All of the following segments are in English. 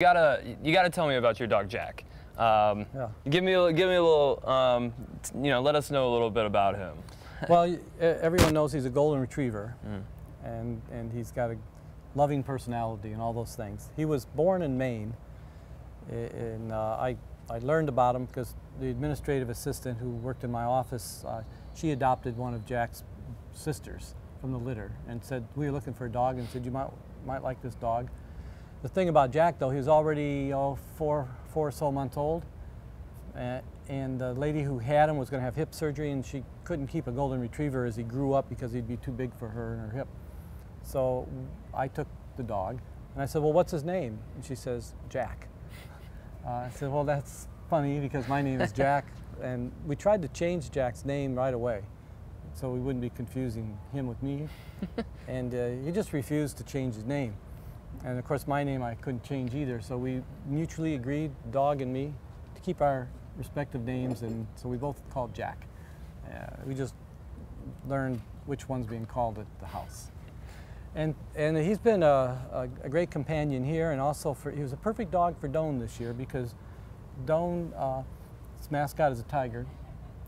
You gotta tell me about your dog Jacque. Yeah. Give me a little, let us know a little bit about him. Well, everyone knows he's a golden retriever, and he's got a loving personality and all those things. He was born in Maine, and I learned about him because the administrative assistant who worked in my office, she adopted one of Jacque's sisters from the litter and said, we were looking for a dog, and said, you might like this dog. The thing about Jacque, though, he was already four or so months old, and the lady who had him was going to have hip surgery, and she couldn't keep a golden retriever as he grew up because he'd be too big for her and her hip. So I took the dog, and I said, well, what's his name? And she says, Jacque. I said, well, that's funny because my name is Jacque, and we tried to change Jacque's name right away so we wouldn't be confusing him with me, and he just refused to change his name. And of course my name I couldn't change either, so we mutually agreed, dog and me, to keep our respective names, and so we both called Jacque. We just learned which one's being called at the house. And he's been a great companion here, and also he was a perfect dog for Doane this year because Doane, his mascot is a tiger,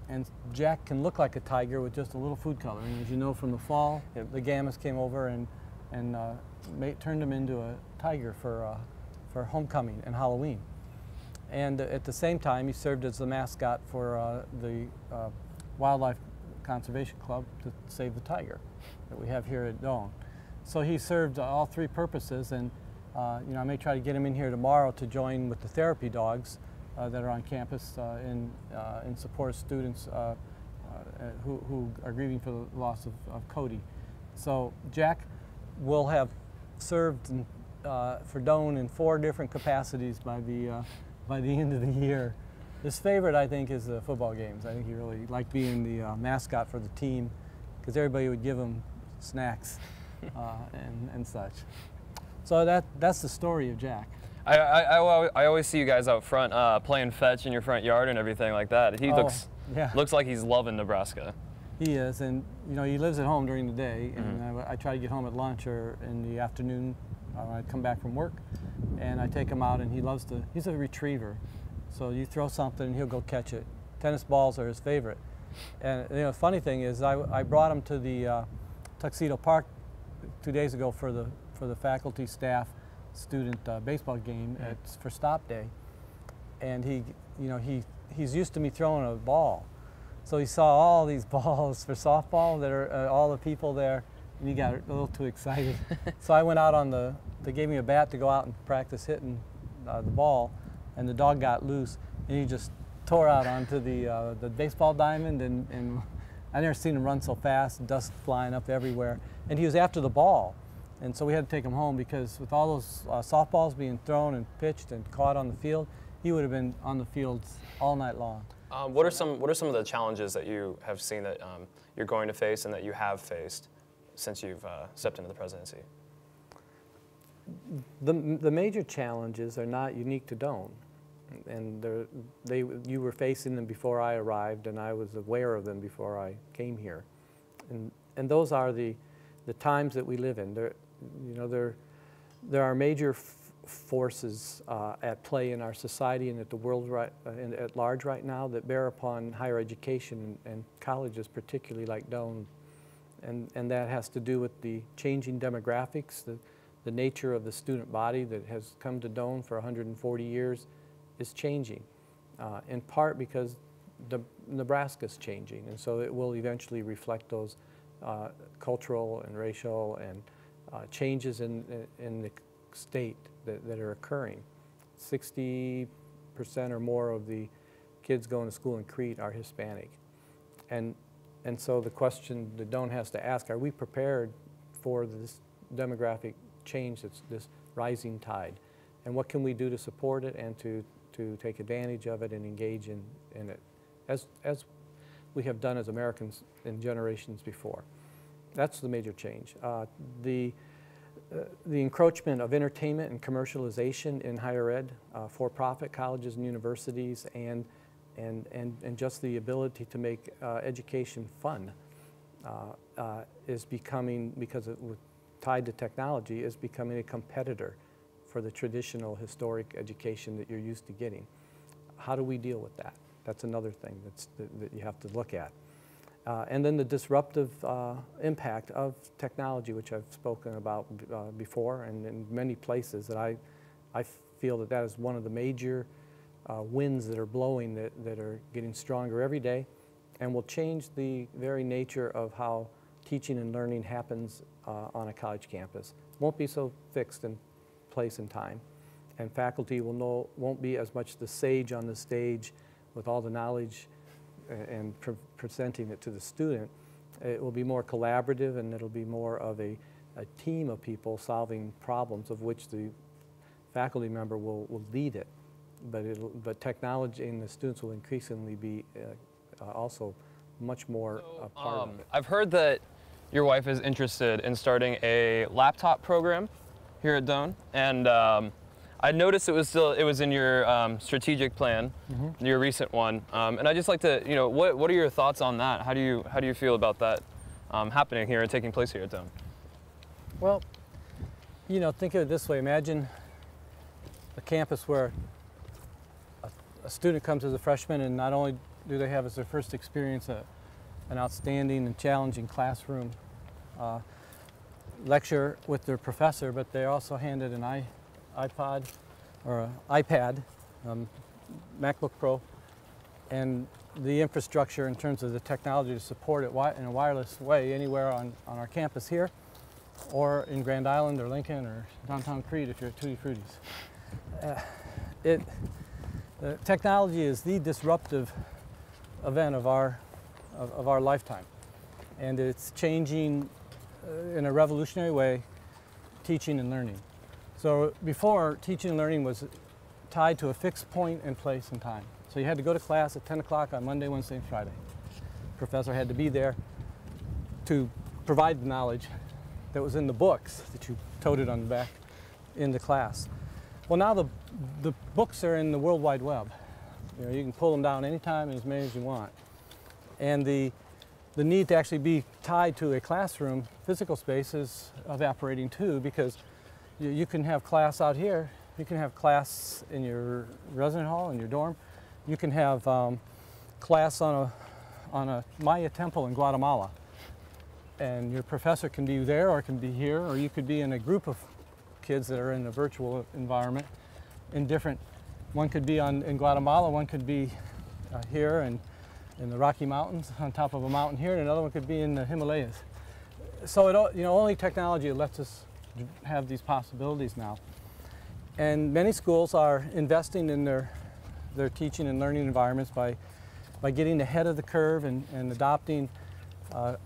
and Jacque can look like a tiger with just a little food coloring. As you know from the fall, the gammas came over and turned him into a tiger for homecoming and Halloween. And at the same time, he served as the mascot for the Wildlife Conservation Club to save the tiger that we have here at Doane. So he served all three purposes, and I may try to get him in here tomorrow to join with the therapy dogs that are on campus in support of students who are grieving for the loss of Cody. So Jacque will have served for Doane in 4 different capacities by the end of the year. His favorite, I think, is the football games. I think he really liked being the mascot for the team because everybody would give him snacks and such. So that's the story of Jacque. I always see you guys out front playing fetch in your front yard and everything like that. He looks like he's loving Nebraska. He is, and he lives at home during the day, and I try to get home at lunch or in the afternoon when I come back from work, and I take him out, and he's a retriever, so you throw something and he'll go catch it. Tennis balls are his favorite. And the funny thing is I brought him to the Tuxedo Park 2 days ago for the faculty, staff, student baseball game for stop day, and he's used to me throwing a ball. So he saw all these balls for softball that are all the people there, and he got a little too excited. So I went out they gave me a bat to go out and practice hitting the ball, and the dog got loose, and he just tore out onto the baseball diamond, and I never seen him run so fast, dust flying up everywhere. And he was after the ball, and so we had to take him home because with all those softballs being thrown and pitched and caught on the field, he would have been on the fields all night long. What are some of the challenges that you have seen that you're going to face and that you have faced since you've stepped into the presidency? The major challenges are not unique to Doane, and you were facing them before I arrived, and I was aware of them before I came here, and those are the times that we live in. There are major forces at play in our society and at the world at large right now that bear upon higher education and colleges, particularly like Doane, and that has to do with the changing demographics. The nature of the student body that has come to Doane for 140 years is changing, in part because Nebraska's changing, and so it will eventually reflect those cultural and racial and changes in the state that are occurring. 60% or more of the kids going to school in Crete are Hispanic. And so the question that Doane has to ask, are we prepared for this demographic change, this rising tide? And what can we do to support it and to take advantage of it and engage in it, as we have done as Americans in generations before? That's the major change. The encroachment of entertainment and commercialization in higher ed, for-profit colleges and universities, and just the ability to make education fun is becoming, because it was tied to technology, is becoming a competitor for the traditional historic education that you're used to getting. How do we deal with that? That's another thing that you have to look at. And then the disruptive impact of technology, which I've spoken about before, and in many places that I feel that is one of the major winds that are blowing that are getting stronger every day and will change the very nature of how teaching and learning happens on a college campus. Won't be so fixed in place and time, and faculty won't be as much the sage on the stage with all the knowledge and presenting it to the student. It will be more collaborative, and it'll be more of a team of people solving problems of which the faculty member will lead it. But technology and the students will increasingly be also much more a part of it. I've heard that your wife is interested in starting a laptop program here at Doane, and I noticed it was in your strategic plan, your recent one, and I'd just like to, what are your thoughts on that? How do you feel about that happening here and taking place here at Doane? Well, think of it this way. Imagine a campus where a student comes as a freshman, and not only do they have as their first experience an outstanding and challenging classroom lecture with their professor, but they're also handed an iPod or an iPad, MacBook Pro, and the infrastructure in terms of the technology to support it in a wireless way anywhere on our campus here, or in Grand Island or Lincoln or downtown Crete if you're at Tutti Frutti's. Technology is the disruptive event of our lifetime, and it's changing in a revolutionary way teaching and learning. So before, teaching and learning was tied to a fixed point and place and time. So you had to go to class at 10 o'clock on Monday, Wednesday, and Friday. The professor had to be there to provide the knowledge that was in the books that you toted on the back in the class. Well, now the books are in the World Wide Web. You can pull them down anytime and as many as you want. And the need to actually be tied to a classroom, physical space, is evaporating too, because you can have class out here, you can have class in your resident hall, in your dorm, you can have class on a Maya temple in Guatemala, and your professor can be there or can be here, or you could be in a group of kids that are in a virtual environment in different, one could be in Guatemala, one could be here and in the Rocky Mountains on top of a mountain here, and another one could be in the Himalayas. So only technology lets us have these possibilities now. And many schools are investing in their teaching and learning environments by getting ahead of the curve and adopting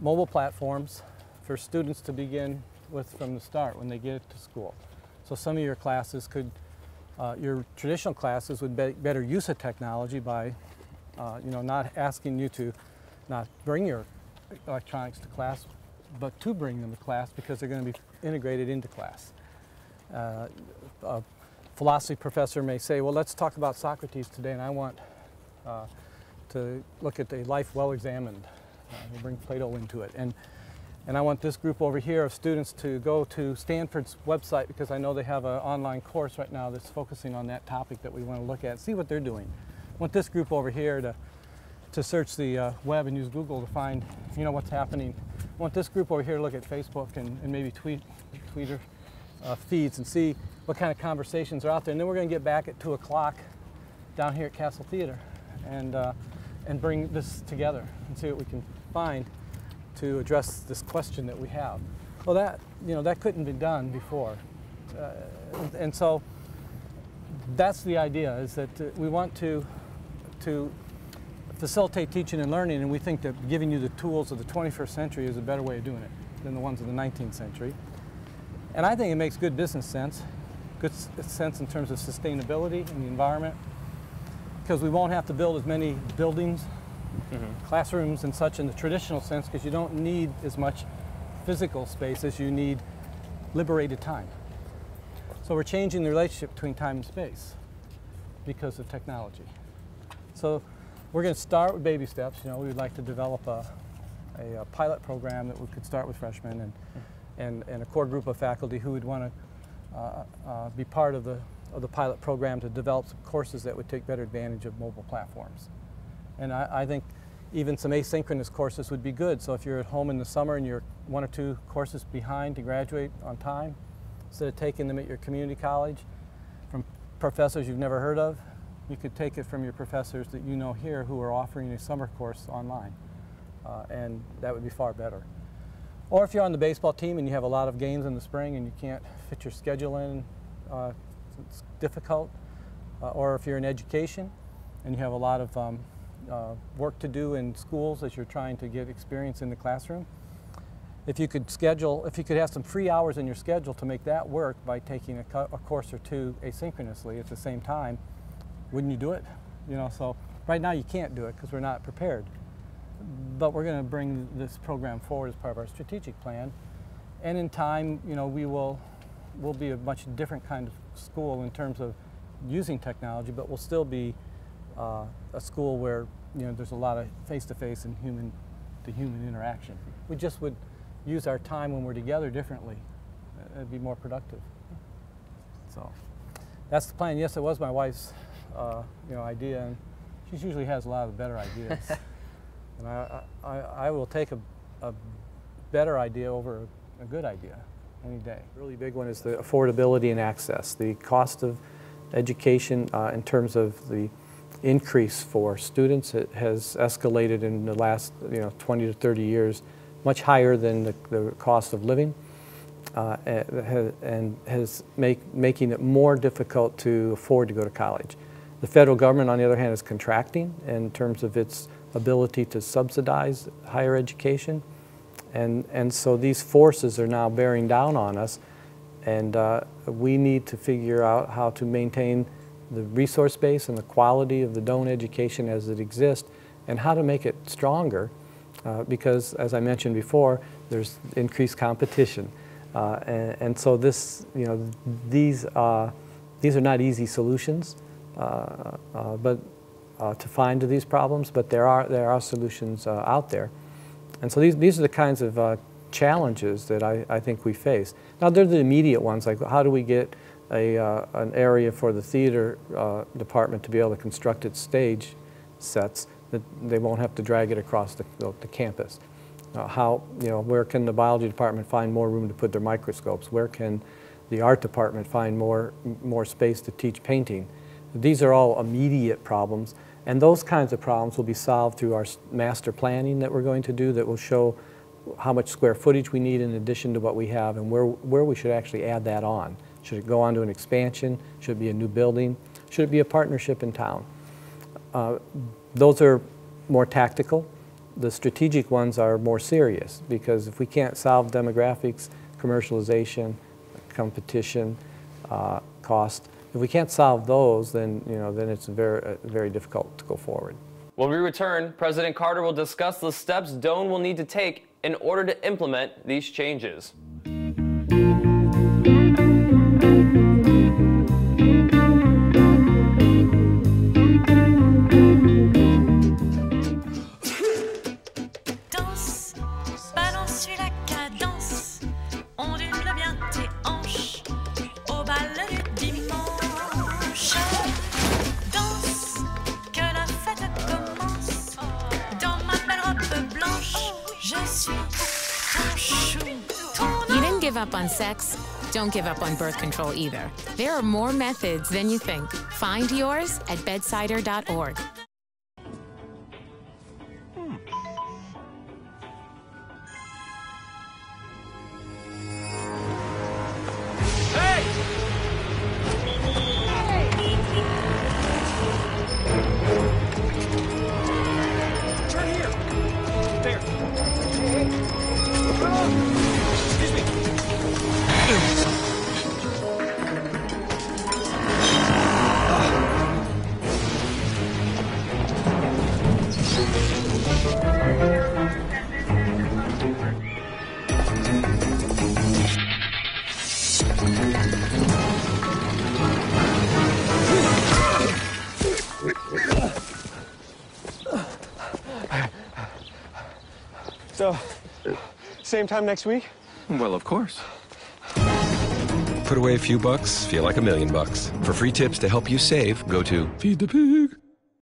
mobile platforms for students to begin with from the start when they get to school. So some of your classes your traditional classes would be better use of technology by not asking you to not bring your electronics to class, but to bring them to class because they're going to be integrated into class. A philosophy professor may say, well, let's talk about Socrates today, and I want to look at a life well examined. We'll bring Plato into it. And I want this group over here of students to go to Stanford's website because I know they have an online course right now that's focusing on that topic that we want to look at, see what they're doing. I want this group over here to search the web and use Google to find what's happening. I want this group over here to look at Facebook and maybe Twitter feeds and see what kind of conversations are out there. And then we're going to get back at 2 o'clock down here at Castle Theater and bring this together and see what we can find to address this question that we have. Well, that couldn't be done before. And so that's the idea, is that we want to facilitate teaching and learning, and we think that giving you the tools of the 21st century is a better way of doing it than the ones of the 19th century. And I think it makes good business sense, good sense in terms of sustainability and the environment, because we won't have to build as many buildings, classrooms and such in the traditional sense, because you don't need as much physical space as you need liberated time. So we're changing the relationship between time and space because of technology. So we're going to start with baby steps. We would like to develop a pilot program that we could start with freshmen and a core group of faculty who would want be part of the pilot program to develop some courses that would take better advantage of mobile platforms. And I think even some asynchronous courses would be good. So if you're at home in the summer and you're 1 or 2 courses behind to graduate on time, instead of taking them at your community college from professors you've never heard of, you could take it from your professors that you know here who are offering a summer course online. And that would be far better. Or if you're on the baseball team and you have a lot of games in the spring and you can't fit your schedule in, it's difficult. Or if you're in education and you have a lot of work to do in schools as you're trying to get experience in the classroom, if you could have some free hours in your schedule to make that work by taking a course or 2 asynchronously at the same time, wouldn't you do it? You know, so right now you can't do it because we're not prepared. But we're going to bring this program forward as part of our strategic plan, and in time, you know, we'll be a much different kind of school in terms of using technology, but we'll still be a school where, you know, there's a lot of face-to-face and human-to-human interaction. We just would use our time when we're together differently. It'd be more productive. So that's the plan. Yes, it was my wife's you know, idea, and she usually has a lot of better ideas. And I will take a better idea over a good idea any day. A really big one is the affordability and access. The cost of education in terms of the increase for students, it has escalated in the last 20 to 30 years, much higher than the cost of living, and making it more difficult to afford to go to college. The federal government, on the other hand, is contracting in terms of its ability to subsidize higher education, and so these forces are now bearing down on us, and we need to figure out how to maintain the resource base and the quality of the Doane education as it exists, and how to make it stronger, because, as I mentioned before, there's increased competition, and so this, these are not easy solutions, but to find to these problems, but there are solutions out there. And so these are the kinds of challenges that I think we face. Now, they're the immediate ones, like how do we get an area for the theater department to be able to construct its stage sets that they won't have to drag it across the campus. Where can the biology department find more room to put their microscopes? Where can the art department find more space to teach painting? These are all immediate problems, and those kinds of problems will be solved through our master planning that we're going to do, that will show how much square footage we need in addition to what we have, and where we should actually add that on. Should it go on to an expansion? Should it be a new building? Should it be a partnership in town? Those are more tactical. The strategic ones are more serious, because if we can't solve demographics, commercialization, competition, cost, if we can't solve those, then it's very difficult to go forward. When we return, President Carter will discuss the steps Doane will need to take in order to implement these changes. You didn't give up on sex. Don't give up on birth control either. There are more methods than you think. Find yours at bedsider.org. So, same time next week? Well, of course. Put away a few bucks, feel like $1,000,000. For free tips to help you save, go to feedthepig.